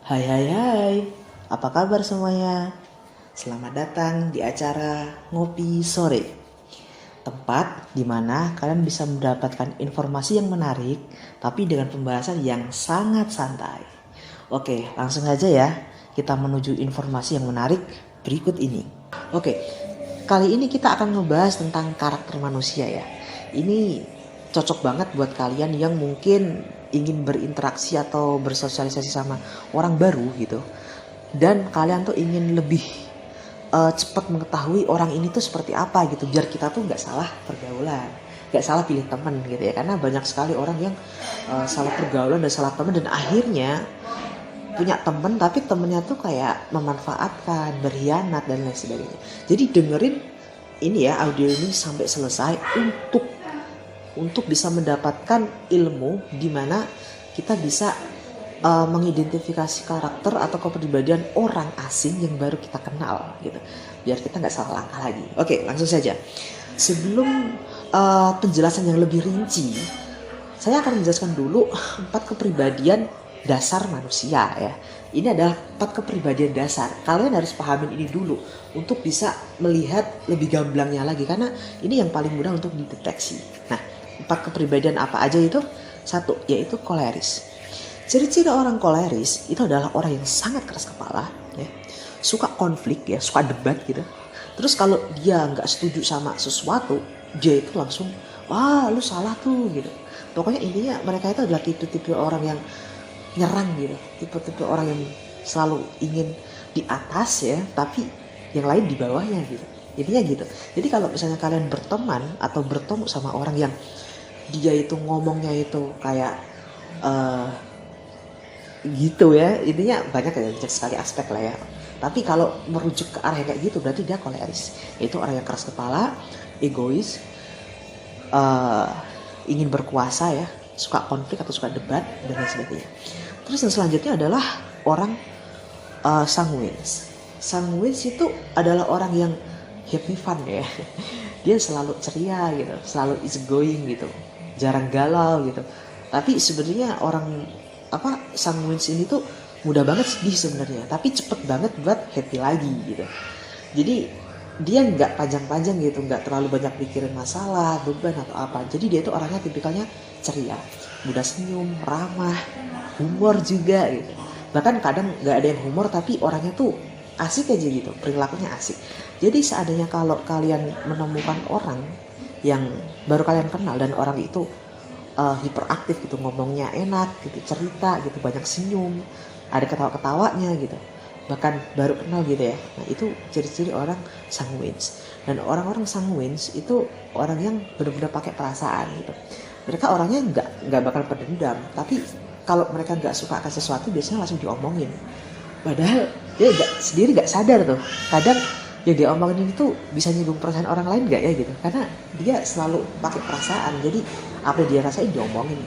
Hai hai hai, apa kabar semuanya? Selamat datang di acara Ngopi Sore, tempat di mana kalian bisa mendapatkan informasi yang menarik tapi dengan pembahasan yang sangat santai. Oke, langsung aja ya, kita menuju informasi yang menarik berikut ini. Oke, kali ini kita akan ngebahas tentang karakter manusia ya. Ini cocok banget buat kalian yang mungkin ingin berinteraksi atau bersosialisasi sama orang baru gitu, dan kalian tuh ingin lebih cepat mengetahui orang ini tuh seperti apa gitu, biar kita tuh nggak salah pergaulan, nggak salah pilih teman gitu ya, karena banyak sekali orang yang salah pergaulan dan salah teman dan akhirnya punya temen tapi temennya tuh kayak memanfaatkan, berkhianat dan lain sebagainya. Jadi dengerin ini ya, audio ini sampai selesai untuk bisa mendapatkan ilmu di mana kita bisa mengidentifikasi karakter atau kepribadian orang asing yang baru kita kenal gitu, biar kita nggak salah langkah lagi. Oke, langsung saja. Sebelum penjelasan yang lebih rinci, saya akan menjelaskan dulu 4 kepribadian dasar manusia ya. Ini adalah 4 kepribadian dasar. Kalian harus pahamin ini dulu untuk bisa melihat lebih gamblangnya lagi, karena ini yang paling mudah untuk dideteksi. Nah, 4 kepribadian apa aja itu? 1, yaitu koleris. Ciri-ciri orang koleris itu adalah orang yang sangat keras kepala ya, suka konflik ya, suka debat gitu. Terus kalau dia nggak setuju sama sesuatu, dia itu langsung, wah lu salah tuh gitu. Pokoknya intinya mereka itu adalah tipe-tipe orang yang nyerang gitu, tipe-tipe orang yang selalu ingin di atas ya, tapi yang lain di bawahnya gitu. Intinya gitu. Jadi kalau misalnya kalian berteman atau bertemu sama orang yang dia itu ngomongnya itu kayak gitu ya, intinya banyak sekali aspek lah ya. Tapi kalau merujuk ke arah yang kayak gitu berarti dia koleris. Itu orang yang keras kepala, egois, ingin berkuasa ya, suka konflik atau suka debat dan lain sebagainya. Terus yang selanjutnya adalah orang sanguins. Sanguins itu adalah orang yang happy fun ya. Dia selalu ceria gitu, selalu easy going gitu, jarang galau gitu. Tapi sebenarnya orang sanguins ini tuh mudah banget sedih sebenarnya, tapi cepet banget buat happy lagi gitu. Jadi dia nggak panjang-panjang gitu, nggak terlalu banyak pikirin masalah, beban atau apa. Jadi dia itu orangnya tipikalnya ceria, mudah senyum, ramah, humor juga gitu. Bahkan kadang nggak ada yang humor tapi orangnya tuh asik aja gitu, perilakunya asik. Jadi seandainya kalau kalian menemukan orang yang baru kalian kenal dan orang itu hiperaktif gitu, ngomongnya enak gitu, cerita gitu, banyak senyum, ada ketawa-ketawanya gitu, bahkan baru kenal gitu ya. Nah itu ciri-ciri orang sanguins. Dan orang-orang sanguins itu orang yang benar-benar pakai perasaan gitu. Mereka orangnya nggak bakal pendendam, tapi kalau mereka nggak suka akan sesuatu biasanya langsung diomongin. Padahal dia sendiri nggak sadar tuh. Kadang yang dia omongin itu bisa nyinggung perasaan orang lain nggak ya gitu, karena dia selalu pakai perasaan. Jadi apa yang dia rasain diomongin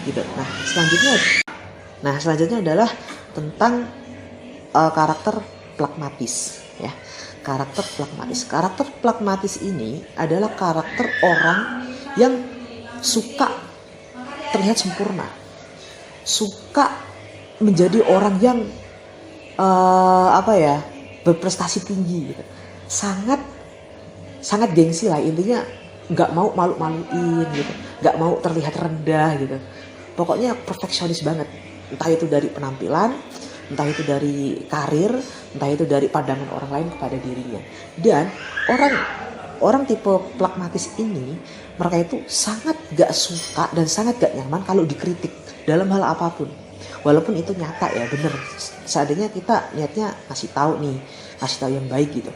gitu. Nah selanjutnya adalah tentang karakter pragmatis ya. Karakter pragmatis ini adalah karakter orang yang suka terlihat sempurna, suka menjadi orang yang berprestasi tinggi gitu, sangat gengsi lah intinya, nggak mau malu-maluin gitu, nggak mau terlihat rendah gitu. Pokoknya perfeksionis banget, entah itu dari penampilan, entah itu dari karir, entah itu dari pandangan orang lain kepada dirinya. Dan orang tipe pragmatis ini, mereka itu sangat gak suka dan sangat gak nyaman kalau dikritik dalam hal apapun. Walaupun itu nyata ya, bener, seandainya kita niatnya ngasih tahu yang baik gitu,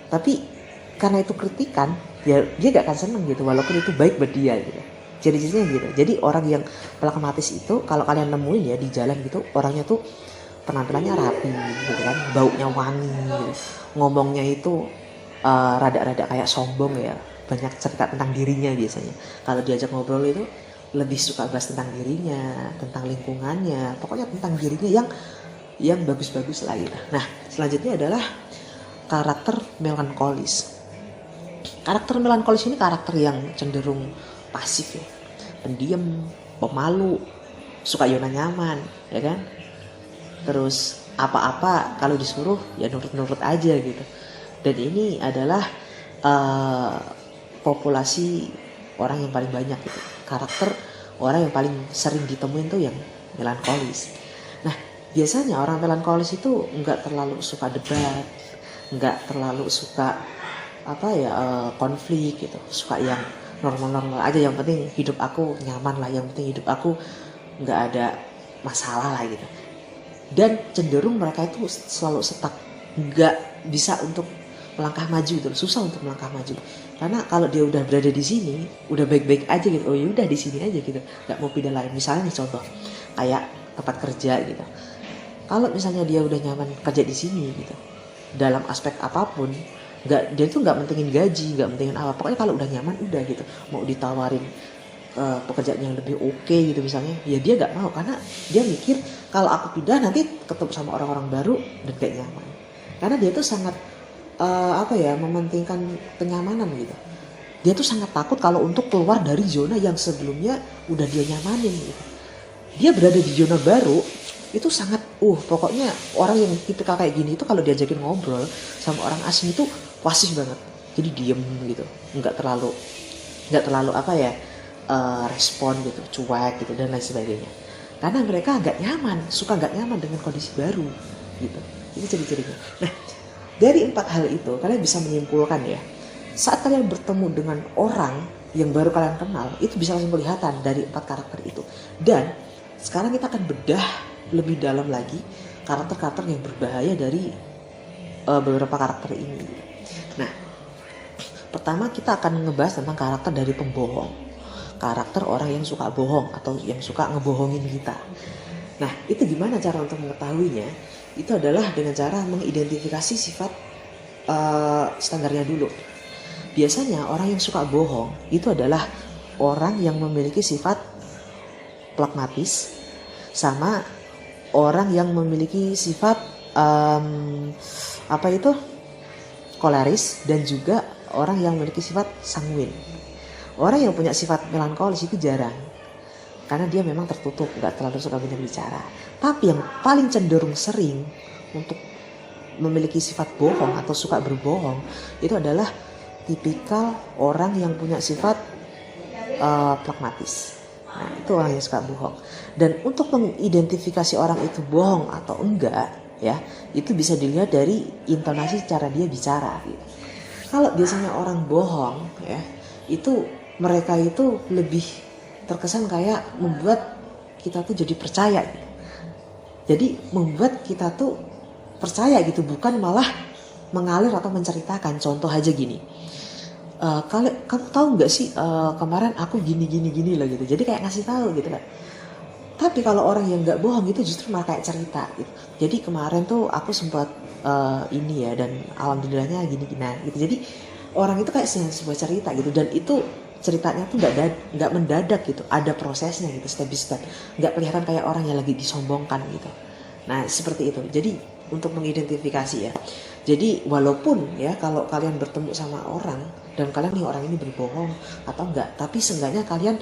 tapi karena itu kritikan ya dia gak akan seneng gitu, walaupun itu baik buat dia gitu. Jadi gitu. Jadi orang yang pragmatis itu kalau kalian nemuin ya di jalan gitu, orangnya tuh penampilannya rapi gitu kan, baunya wangi gitu. Ngomongnya itu rada-rada kayak sombong ya, banyak cerita tentang dirinya biasanya. Kalau diajak ngobrol itu lebih suka bahas tentang dirinya, tentang lingkungannya, pokoknya tentang dirinya yang bagus-bagus lah gitu. Nah selanjutnya adalah karakter melankolis. Karakter melankolis ini karakter yang cenderung pasif ya, pendiam, pemalu, suka zona nyaman ya kan. terus apa-apa kalau disuruh ya nurut-nurut aja gitu. Dan ini adalah populasi orang yang paling banyak gitu. Karakter orang yang paling sering ditemuin tuh yang melankolis. Nah, biasanya orang melankolis itu nggak terlalu suka debat, nggak terlalu suka konflik gitu, suka yang normal-normal aja, yang penting hidup aku nyaman lah, yang penting hidup aku nggak ada masalah lah gitu. Dan cenderung mereka itu selalu stuck, nggak bisa untuk melangkah maju gitu, susah untuk melangkah maju. Karena kalau dia udah berada di sini, udah baik-baik aja gitu, oh ya udah di sini aja gitu, nggak mau pindah lain. Misalnya nih contoh kayak tempat kerja gitu, kalau misalnya dia udah nyaman kerja di sini gitu, dalam aspek apapun, dia tuh nggak mentingin gaji, nggak mentingin apa, pokoknya kalau udah nyaman udah gitu. Mau ditawarin pekerjaan yang lebih oke gitu misalnya, ya dia nggak mau, karena dia mikir kalau aku pindah nanti ketemu sama orang-orang baru dan gak nyaman. Karena dia tuh sangat mementingkan kenyamanan gitu. Dia tuh sangat takut kalau untuk keluar dari zona yang sebelumnya udah dia nyamanin gitu. Dia berada di zona baru itu sangat pokoknya orang yang tipikal kayak gini itu kalau diajakin ngobrol sama orang asing itu fasih banget. Jadi diem gitu, nggak terlalu respon gitu, cuek gitu dan lain sebagainya. Karena mereka suka nggak nyaman dengan kondisi baru gitu. Ini ciri-cirinya. Nah, dari 4 hal itu kalian bisa menyimpulkan ya, saat kalian bertemu dengan orang yang baru kalian kenal, itu bisa langsung kelihatan dari 4 karakter itu. Dan sekarang kita akan bedah lebih dalam lagi karakter-karakter yang berbahaya dari beberapa karakter ini. Nah, pertama kita akan ngebahas tentang karakter dari pembohong. Karakter orang yang suka bohong atau yang suka ngebohongin kita. Nah, itu gimana cara untuk mengetahuinya? Itu adalah dengan cara mengidentifikasi sifat standarnya dulu. Biasanya orang yang suka bohong itu adalah orang yang memiliki sifat pragmatis, sama orang yang memiliki sifat koleris, dan juga orang yang memiliki sifat sanguin. Orang yang punya sifat melankolis itu jarang, karena dia memang tertutup, gak terlalu suka banyak bicara. Tapi yang paling cenderung sering untuk memiliki sifat bohong atau suka berbohong itu adalah tipikal orang yang punya sifat pragmatis. Nah, itu orang yang suka bohong. Dan untuk mengidentifikasi orang itu bohong atau enggak ya, itu bisa dilihat dari intonasi cara dia bicara gitu. Kalau biasanya orang bohong ya, itu mereka itu lebih terkesan kayak membuat kita tuh jadi percaya gitu. Jadi membuat kita tuh percaya gitu, bukan malah mengalir atau menceritakan. Contoh aja gini, kamu tahu nggak sih kemarin aku gini lah gitu. Jadi kayak ngasih tahu gitu kan. Tapi kalau orang yang nggak bohong itu justru malah kayak cerita gitu. Jadi kemarin tuh aku sempat ini ya, dan alhamdulillahnya gini gitu. Jadi orang itu kayak sebuah cerita gitu, dan itu ceritanya tuh nggak mendadak gitu, ada prosesnya gitu, step by step, nggak kelihatan kayak orang yang lagi disombongkan gitu. Nah seperti itu. Jadi untuk mengidentifikasi ya, jadi walaupun ya kalau kalian bertemu sama orang dan kalian nih orang ini berbohong atau enggak, tapi seenggaknya kalian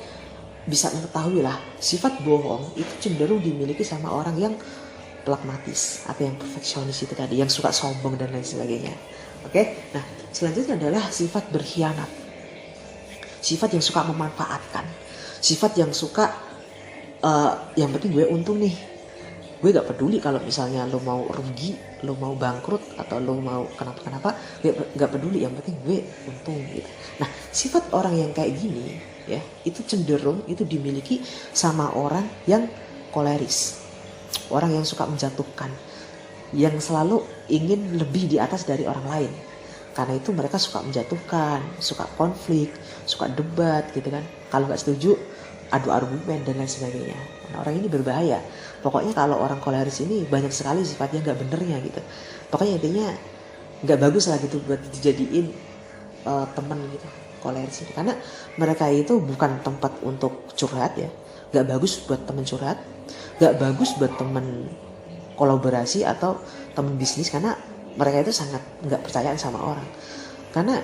bisa mengetahui lah sifat bohong itu cenderung dimiliki sama orang yang pragmatis atau yang perfeksionis itu tadi, yang suka sombong dan lain sebagainya. Oke, nah selanjutnya adalah sifat berkhianat. Sifat yang suka memanfaatkan, sifat yang suka yang penting gue untung nih, gue gak peduli kalau misalnya lo mau rugi, lo mau bangkrut, atau lo mau kenapa-kenapa, gue gak peduli, yang penting gue untung gitu. Nah sifat orang yang kayak gini ya, itu cenderung itu dimiliki sama orang yang koleris, orang yang suka menjatuhkan, yang selalu ingin lebih di atas dari orang lain. Karena itu mereka suka menjatuhkan, suka konflik, suka debat gitu kan. Kalau nggak setuju, adu argumen dan lain sebagainya. Nah, orang ini berbahaya. Pokoknya kalau orang koleris ini banyak sekali sifatnya nggak benernya gitu. Pokoknya intinya nggak bagus lah gitu buat dijadiin teman gitu, koleris itu. Karena mereka itu bukan tempat untuk curhat ya. Nggak bagus buat teman curhat, nggak bagus buat teman kolaborasi atau teman bisnis, karena mereka itu sangat nggak percayaan sama orang. Karena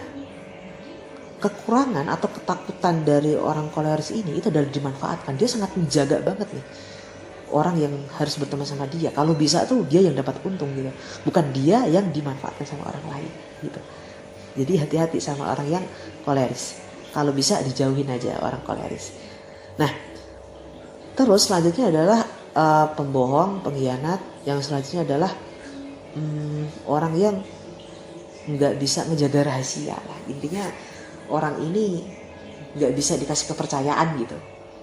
kekurangan atau ketakutan dari orang koleris ini itu adalah dimanfaatkan. Dia sangat menjaga banget nih orang yang harus berteman sama dia. Kalau bisa tuh dia yang dapat untung gitu, bukan dia yang dimanfaatkan sama orang lain gitu. Jadi hati-hati sama orang yang koleris. Kalau bisa dijauhin aja orang koleris. Nah, terus selanjutnya adalah pembohong, pengkhianat. Yang selanjutnya adalah orang yang nggak bisa ngejaga rahasia lah. Intinya orang ini nggak bisa dikasih kepercayaan gitu.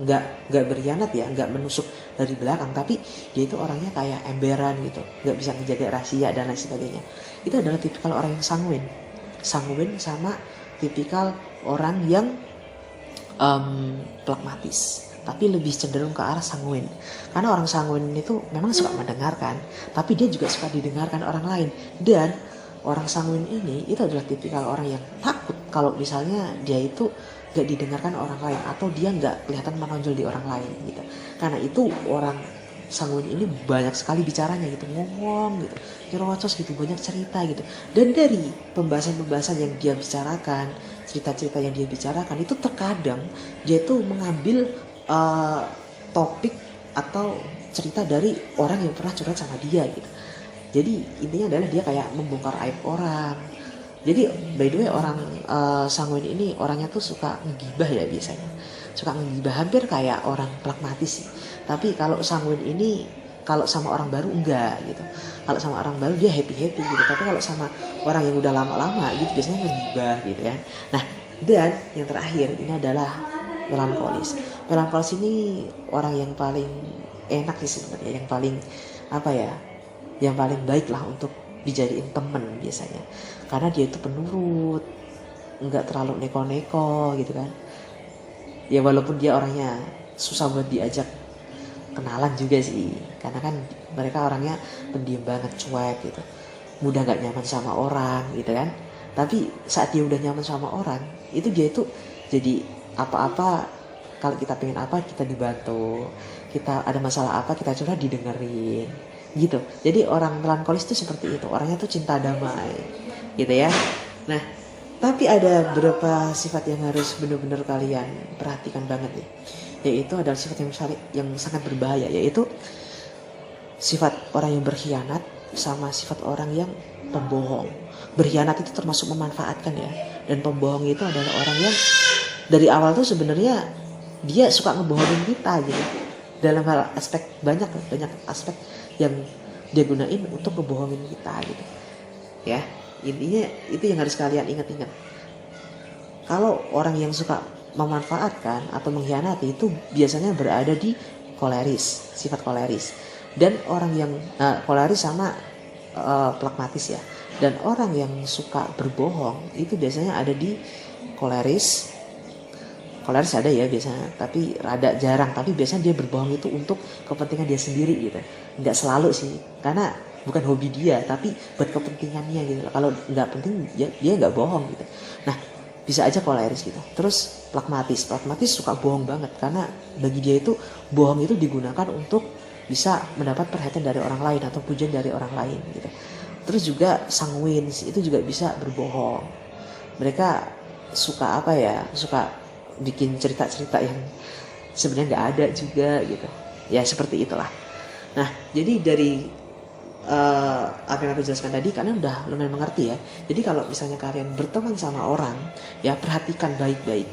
Nggak berkhianat ya, nggak menusuk dari belakang, tapi dia itu orangnya kayak emberan gitu, nggak bisa menjaga rahasia dan lain sebagainya. Itu adalah tipikal orang yang sanguin sama tipikal orang yang pragmatis, tapi lebih cenderung ke arah sanguin. Karena orang sanguin itu memang suka mendengarkan, tapi dia juga suka didengarkan orang lain. Dan orang sanguin ini itu adalah tipikal orang yang takut kalau misalnya dia itu gak didengarkan orang lain, atau dia gak kelihatan menonjol di orang lain gitu. Karena itu orang sanguin ini banyak sekali bicaranya gitu, ngomong gitu, nyerocos gitu, banyak cerita gitu. Dan dari pembahasan-pembahasan yang dia bicarakan, cerita-cerita yang dia bicarakan itu terkadang dia tuh mengambil topik atau cerita dari orang yang pernah curhat sama dia gitu. Jadi intinya adalah dia kayak membongkar aib orang. Jadi by the way orang sanguin ini orangnya tuh suka ngegibah ya biasanya. Suka ngegibah, hampir kayak orang pragmatis sih. Tapi kalau sanguin ini kalau sama orang baru enggak gitu. Kalau sama orang baru dia happy-happy gitu. Tapi kalau sama orang yang udah lama-lama gitu biasanya ngegibah gitu ya. Nah, dan yang terakhir ini adalah melankolis. Melankolis ini orang yang paling enak sih sebenarnya, yang paling yang paling baik lah untuk dijadiin temen biasanya. Karena dia itu penurut, nggak terlalu neko-neko gitu kan. Ya walaupun dia orangnya susah buat diajak kenalan juga sih, karena kan mereka orangnya pendiam banget, cuek gitu, mudah nggak nyaman sama orang gitu kan. Tapi saat dia udah nyaman sama orang, itu dia itu jadi apa-apa, kalau kita pengen apa kita dibantu, kita ada masalah apa kita curhat didengerin gitu. Jadi orang melankolis itu seperti itu, orangnya tuh cinta damai gitu ya. Nah, tapi ada beberapa sifat yang harus benar-benar kalian perhatikan banget nih, yaitu adalah sifat yang sangat berbahaya, yaitu sifat orang yang berkhianat sama sifat orang yang pembohong. Berkhianat itu termasuk memanfaatkan ya, dan pembohong itu adalah orang yang dari awal tuh sebenarnya dia suka ngebohongin kita gitu. Dalam hal aspek banyak aspek yang dia gunain untuk ngebohongin kita gitu. Ya, intinya itu yang harus kalian ingat-ingat. Kalau orang yang suka memanfaatkan atau mengkhianati itu biasanya berada di koleris, sifat koleris. Dan orang yang koleris sama pragmatis ya. Dan orang yang suka berbohong itu biasanya ada di koleris. Koleris ada ya biasanya, tapi rada jarang. Tapi biasanya dia berbohong itu untuk kepentingan dia sendiri gitu. Nggak selalu sih, karena bukan hobi dia, tapi buat kepentingannya gitu. Kalau nggak penting dia nggak bohong gitu. Nah, bisa aja koleris gitu. Terus pragmatis suka bohong banget, karena bagi dia itu bohong itu digunakan untuk bisa mendapat perhatian dari orang lain atau pujian dari orang lain gitu. Terus juga sanguin itu juga bisa berbohong. Mereka suka suka bikin cerita-cerita yang sebenarnya nggak ada juga gitu. Ya seperti itulah. Nah, jadi dari apa yang aku jelaskan tadi kalian udah lumayan mengerti ya. Jadi kalau misalnya kalian berteman sama orang, ya perhatikan baik-baik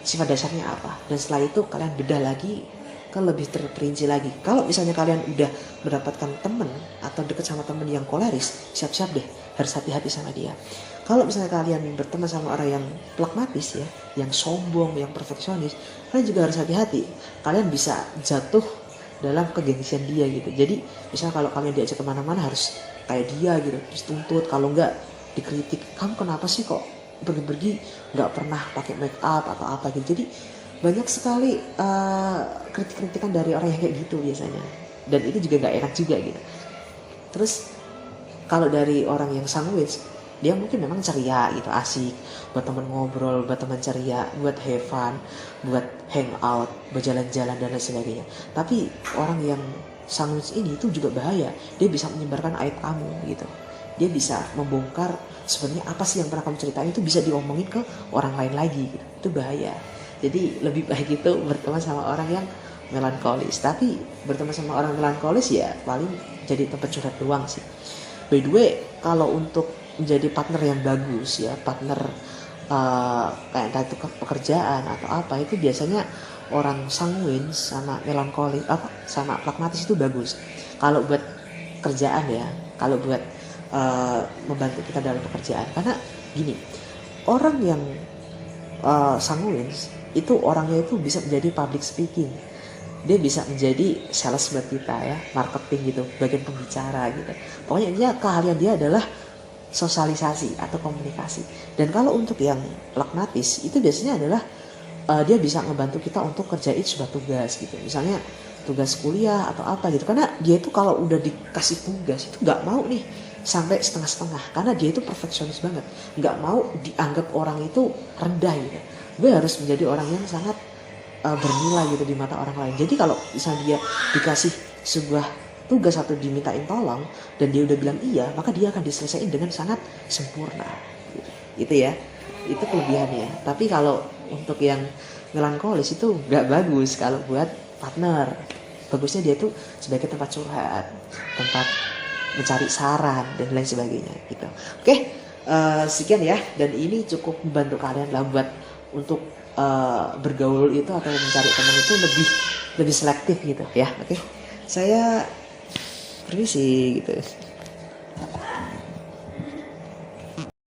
sifat dasarnya apa, dan setelah itu kalian bedah lagi ke lebih terperinci lagi. Kalau misalnya kalian udah mendapatkan teman atau dekat sama teman yang koleris, siap-siap deh, harus hati-hati sama dia. Kalau misalnya kalian berteman sama orang yang pragmatis ya, yang sombong, yang perfeksionis, kalian juga harus hati-hati. Kalian bisa jatuh dalam kegengsian dia gitu. Jadi misalnya kalau kalian diajak kemana-mana harus kayak dia gitu, terus tuntut. Kalau enggak dikritik, kamu kenapa sih kok pergi-pergi nggak pernah pakai make up atau apa gitu. Jadi banyak sekali kritik-kritikan dari orang yang kayak gitu biasanya, dan itu juga nggak enak juga gitu. Terus kalau dari orang yang sanguin, dia mungkin memang ceria gitu, asik buat teman ngobrol, buat teman ceria, buat have fun, buat hangout, berjalan-jalan dan lain sebagainya. Tapi orang yang sanguin ini itu juga bahaya. Dia bisa menyebarkan aib kamu gitu. Dia bisa membongkar sebenarnya apa sih yang pernah kamu ceritain, itu bisa diomongin ke orang lain lagi gitu. Itu bahaya. Jadi lebih baik itu berteman sama orang yang melankolis. Tapi berteman sama orang melankolis ya paling jadi tempat curhat doang sih. By the way, kalau untuk menjadi partner yang bagus ya, partner kayak entah itu pekerjaan atau apa, itu biasanya orang sanguin sama melankolis sama pragmatis itu bagus. Kalau buat kerjaan ya, kalau buat membantu kita dalam pekerjaan. Karena gini, orang yang sanguin itu orangnya itu bisa menjadi public speaking, dia bisa menjadi sales buat kita ya, marketing gitu, bagian pembicara gitu. Pokoknya dia keahlian dia adalah sosialisasi atau komunikasi. Dan kalau untuk yang pragmatis itu biasanya adalah dia bisa ngebantu kita untuk kerjain sebuah tugas gitu, misalnya tugas kuliah atau apa gitu. Karena dia itu kalau udah dikasih tugas itu nggak mau nih sampai setengah-setengah, karena dia itu perfeksionis banget, nggak mau dianggap orang itu rendah gitu. Gue harus menjadi orang yang sangat bernilai gitu di mata orang lain. Jadi kalau misalnya dia dikasih sebuah tugas atau dimintain tolong dan dia udah bilang iya, maka dia akan diselesaikan dengan sangat sempurna gitu ya. Itu kelebihannya. Tapi kalau untuk yang melankolis itu nggak bagus kalau buat partner. Bagusnya dia tuh sebagai tempat curhat, tempat mencari saran dan lain sebagainya gitu. Oke, sekian ya, dan ini cukup membantu kalian lah buat untuk bergaul itu atau mencari teman itu lebih selektif gitu ya. Oke, saya permisi gitu.